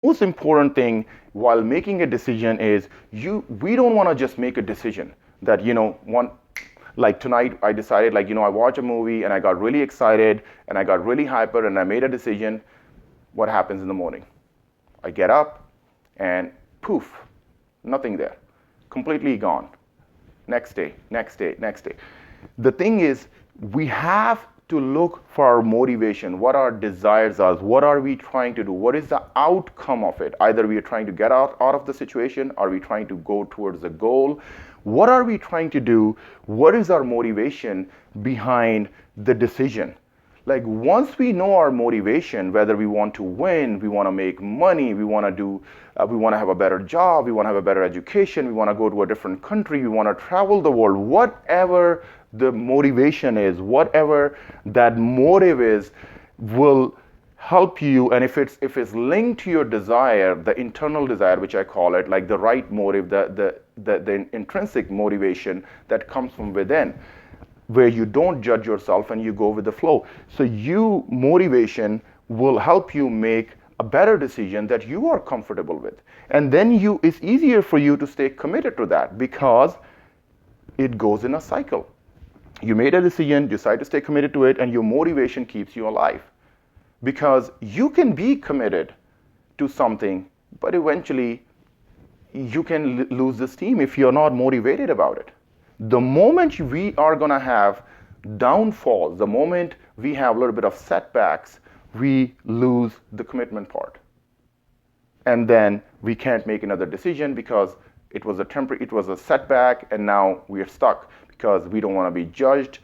most important thing while making a decision is we don't want to just make a decision that, like tonight I decided, like, I watched a movie and I got really excited and I got really hyper and I made a decision. What happens in the morning? I get up and poof, nothing there. Completely gone. Next day, next day, next day. The thing is, we have to look for our motivation, what our desires are, what are we trying to do, what is the outcome of it. Either we are trying to get out of the situation, are we trying to go towards the goal, what are we trying to do, what is our motivation behind the decision. Like, once we know our motivation, whether we want to win, we want to make money, we want to have a better job, we want to have a better education, we want to go to a different country, we want to travel the world, whatever the motivation is, whatever that motive is, will help you. And if it's linked to your desire, the internal desire, which I call it, like the right motive, the intrinsic motivation that comes from within, where you don't judge yourself and you go with the flow. So motivation will help you make a better decision that you are comfortable with. And then it's easier for you to stay committed to that, because it goes in a cycle. You made a decision, decide to stay committed to it, and your motivation keeps you alive. Because you can be committed to something, but eventually you can lose the steam if you're not motivated about it. The moment we are going to have downfalls, the moment we have a little bit of setbacks, we lose the commitment part. And then we can't make another decision because it was a setback, and now we are stuck because we don't want to be judged,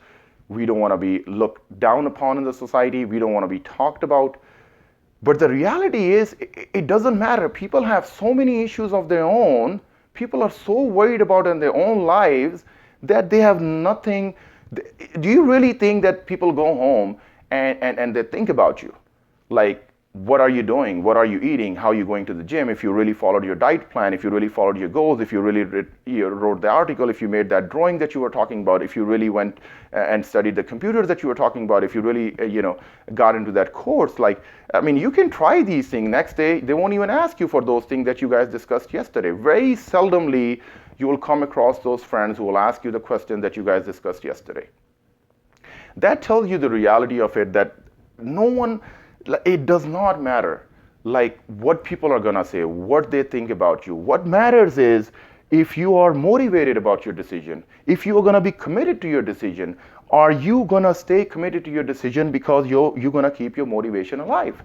we don't want to be looked down upon in the society, we don't want to be talked about. But the reality is, it doesn't matter. People have so many issues of their own. People are so worried about in their own lives that they have nothing. Do you really think that people go home and they think about you? Like, what are you doing? What are you eating? How are you going to the gym? If you really followed your diet plan, if you really followed your goals, if you really wrote the article, if you made that drawing that you were talking about, if you really went and studied the computer that you were talking about, if you really, got into that course, like, I mean, you can try these things. Next day, they won't even ask you for those things that you guys discussed yesterday. Very seldomly, you will come across those friends who will ask you the question that you guys discussed yesterday. That tells you the reality of it, that it does not matter like what people are gonna say, what they think about you. What matters is if you are motivated about your decision, if you are gonna be committed to your decision, are you gonna stay committed to your decision because you're gonna keep your motivation alive?